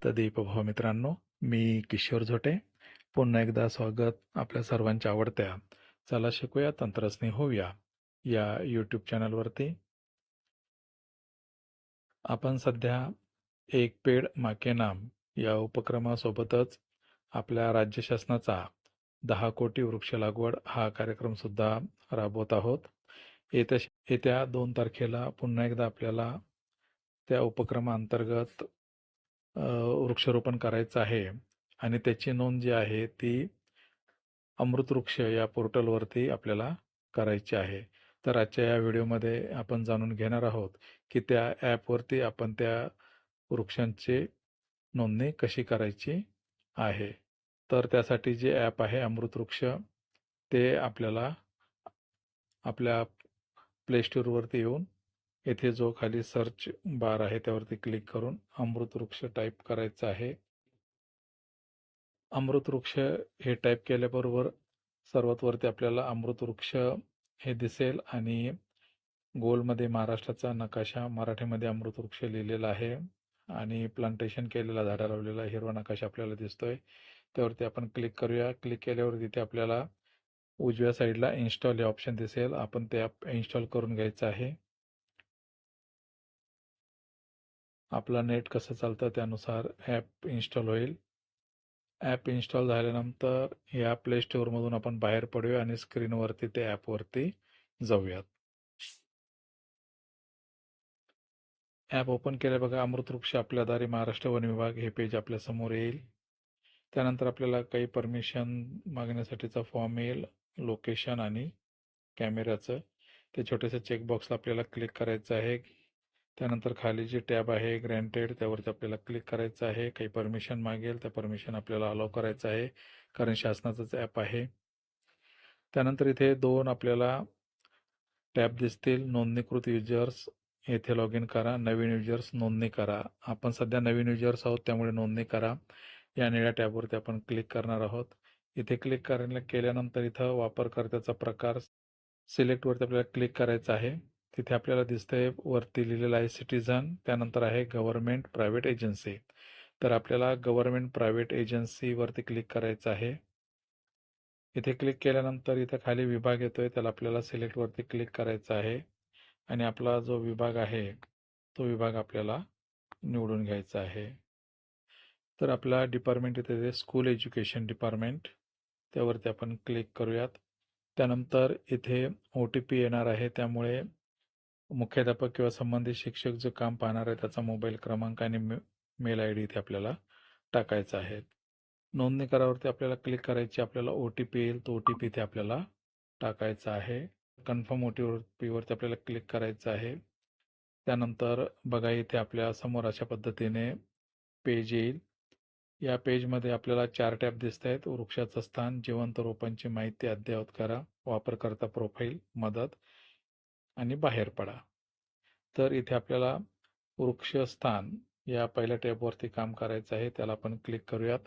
तदेव मित्रांनो, मी किशोर झोटे. पुन्हा एकदा स्वागत आपल्या सर्वांच्या आवडत्या चला शिकूया तंत्रज्ञ होऊया या यूट्यूब चॅनलवरती. आपण सध्या एक पेड माँ के नाम या उपक्रमासोबतच आपल्या राज्य शासनाचा 10 कोटी वृक्ष लागवड हा कार्यक्रम सुद्धा राबवत आहोत. येत्या 2 तारखेला पुन्हा एकदा आपल्याला त्या उपक्रमाअंतर्गत वृक्षारोपण करायचं आहे आणि त्याची नोंद जी आहे ती अमृतवृक्ष या पोर्टलवरती आपल्याला करायची आहे. तर आजच्या या व्हिडिओमध्ये आपण जाणून घेणार आहोत की त्या ॲपवरती आपण त्या वृक्षांची नोंदणी कशी करायची आहे. तर त्यासाठी जे ॲप आहे अमृतवृक्ष ते आपल्याला आपल्या प्ले स्टोअरवरती येऊन येथे जो खाली सर्च बार आहे त्यावरती क्लिक करून अमृतवृक्ष टाईप करायचं आहे. अमृतवृक्ष हे टाईप केल्याबरोबर सर्वात वरती आपल्याला अमृतवृक्ष हे दिसेल आणि गोलमध्ये महाराष्ट्राचा नकाशा मराठीमध्ये अमृतवृक्ष लिहिलेला आहे आणि प्लांटेशन केलेला झाडा लावलेला हिरवा नकाशा आपल्याला दिसतोय. त्यावरती आपण क्लिक करूया. क्लिक केल्यावर तिथे आपल्याला उजव्या साईडला इन्स्टॉल हे ऑप्शन दिसेल. आपण ते ॲप इन्स्टॉल करून घ्यायचं आहे. आपला नेट कसं चालतं त्यानुसार ॲप इन्स्टॉल होईल. ॲप इन्स्टॉल झाल्यानंतर या प्ले स्टोअरमधून आपण बाहेर पडूया आणि स्क्रीनवरती ते ॲपवरती जाऊयात. ॲप ओपन केलं बघा, अमृतवृक्ष आपल्याद्वारे महाराष्ट्र वन विभाग हे पेज आपल्यासमोर येईल. त्यानंतर आपल्याला काही परमिशन मागण्यासाठीचा फॉर्म येईल, लोकेशन आणि कॅमेऱ्याचं. ते छोटेसे चेकबॉक्सला आपल्याला क्लिक करायचं आहे. त्यानंतर खाली जी टॅब आहे ग्रँटेड त्यावरती आपल्याला क्लिक करायचं आहे. काही परमिशन मागेल, त्या परमिशन आपल्याला अलाउ करायचं आहे कारण शासनाचंच ॲप आहे. त्यानंतर इथे 2 आपल्याला टॅब दिसतील. नोंदणीकृत युजर्स येथे लॉग इन करा, नवीन युजर्स नोंदणी करा. आपण सध्या नवीन युजर्स आहोत त्यामुळे नोंदणी करा या निळ्या टॅबवरती आपण क्लिक करणार आहोत. इथे क्लिक केल्यानंतर इथं वापरकर्त्याचा प्रकार सिलेक्टवरती आपल्याला क्लिक करायचं आहे. तिथे आपल्याला दिसतंय वरती लिहिलेलं आहे सिटीझन, त्यानंतर आहे गव्हर्नमेंट प्रायव्हेट एजन्सी. तर आपल्याला गव्हर्नमेंट प्रायव्हेट एजन्सीवरती क्लिक करायचं आहे. इथे क्लिक केल्यानंतर इथं खाली विभाग येतोय, त्याला आपल्याला सिलेक्टवरती क्लिक करायचं आहे आणि आपला जो विभाग आहे तो विभाग आपल्याला निवडून घ्यायचा आहे. तर आपला डिपार्टमेंट इथे स्कूल एज्युकेशन डिपार्टमेंट त्यावरती आपण क्लिक करूयात. त्यानंतर इथे OTP येणार आहे, त्यामुळे मुख्याध्यापक किंवा संबंधित शिक्षक जे काम पाहणार आहे त्याचा मोबाईल क्रमांक आणि मेल ID इथे आपल्याला टाकायचा आहे. नोंदणी करावरती आपल्याला क्लिक करायची. आपल्याला OTP येईल, तो OTP इथे आपल्याला टाकायचा आहे. कन्फर्म OTP वरती आपल्याला क्लिक करायचं आहे. त्यानंतर बघा इथे आपल्या समोर अशा पद्धतीने पेज येईल. या पेजमध्ये आपल्याला 4 टॅब दिसत आहेत. वृक्षाचं स्थान, जिवंत रोपांची माहिती अद्ययावत करा, वापरकर्ता प्रोफाईल, मदत आणि बाहेर पडा. तर इथे आपल्याला वृक्षस्थान या पहिल्या टॅबवरती काम करायचं आहे, त्याला आपण क्लिक करूयात.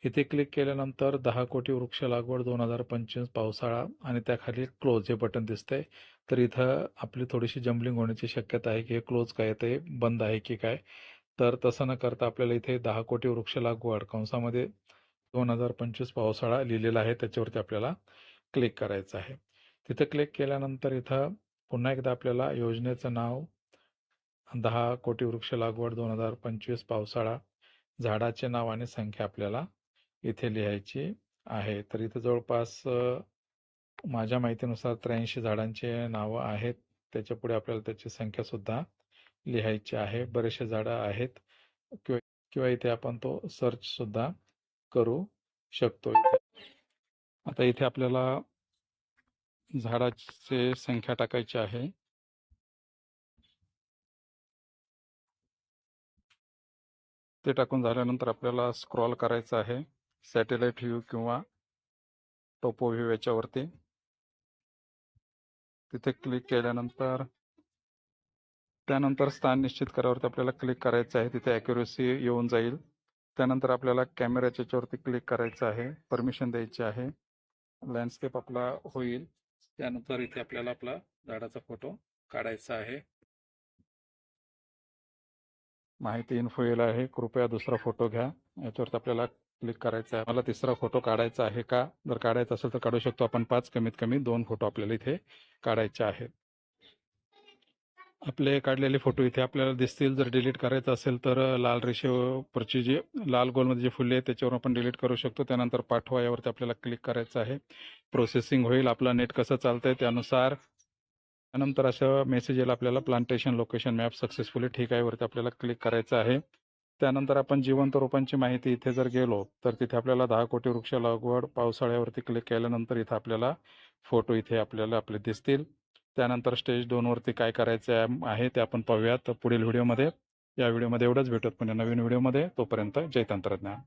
इथे क्लिक केल्यानंतर 10 कोटी वृक्ष लागवड 2025 पावसाळा आणि त्याखाली क्लोज हे बटन दिसतंय. तर इथं आपली थोडीशी जम्बलिंग होण्याची शक्यता आहे की हे क्लोज काय ते बंद आहे की काय. तर तसं न करता आपल्याला इथे 10 कोटी वृक्ष लागवड कंसामध्ये 2025 पावसाळा लिहिलेला आहे त्याच्यावरती आपल्याला क्लिक करायचं आहे. तिथं क्लिक केल्यानंतर इथं पुन्हा एकदा आपल्याला योजनेचं नाव 10 कोटी वृक्ष लागवड 2025 पावसाळा, झाडाचे नाव आणि संख्या आपल्याला इथे लिहायची आहे. तर इथं जवळपास माझ्या माहितीनुसार 83 झाडांचे नावं आहेत. त्याच्या पुढे आपल्याला त्याची संख्या सुद्धा लिहायची आहे. बरेचसे झाडं आहेत किंवा इथे आपण तो सर्च सुद्धा करू शकतो. आता इथे आपल्याला झाडाची संख्या टाकायची आहे. ते टाकून झाल्यानंतर आपल्याला स्क्रॉल करायचं आहे सॅटेलाइट व्ह्यू किंवा टोपो व्ह्यू याच्यावरती. तिथे क्लिक केल्यानंतर त्यानंतर स्थान निश्चित करावरती आपल्याला क्लिक करायचं आहे. तिथे ॲक्युरेसी येऊन जाईल. त्यानंतर आपल्याला कॅमेऱ्याच्या याच्यावरती क्लिक करायचं आहे, परमिशन द्यायची आहे. लँडस्केप आपला होईल. त्यानंतर इथे आपल्याला आपला झाडाचा फोटो काढायचा आहे. माहिती इन्फो येईल आहे, कृपया दुसरा फोटो घ्या. याच्यावरती आपल्याला क्लिक करायचं आहे. मला तिसरा फोटो काढायचा आहे का? जर काढायचा असेल तर काढू शकतो आपण. 5 कमीत कमी 2 फोटो आपल्याला इथे काढायचे आहेत. आपले काढलेले फोटो इथे आपल्याला दिसतील. जर डिलीट करायचं असेल तर लाल रेषेवरची जी लाल गोलमध्ये जे फुले आहेत त्याच्यावर आपण डिलीट करू शकतो. त्यानंतर पाठवा यावरती आपल्याला क्लिक करायचं आहे. प्रोसेसिंग होईल. आपला नेट कसं चालतंय त्यानुसार. त्यानंतर असं मेसेज येईल आपल्याला, प्लांटेशन लोकेशन मॅप सक्सेसफुली ठीक आहे वरती आपल्याला क्लिक करायचं आहे. त्यानंतर आपण जिवंत रोपांची माहिती इथे जर गेलो तर तिथे आपल्याला 10 कोटी वृक्ष लागवड पावसाळ्यावरती क्लिक केल्यानंतर इथं आपल्याला फोटो इथे आपल्याला आपले दिसतील. त्यानंतर स्टेज 2 वरती काय करायचं आहे ते आपण पाहूयात पुढील व्हिडिओमध्ये. या व्हिडिओमध्ये एवढंच. भेटूयात पुन्हा नवीन व्हिडिओमध्ये. तोपर्यंत जय तंत्रज्ञान.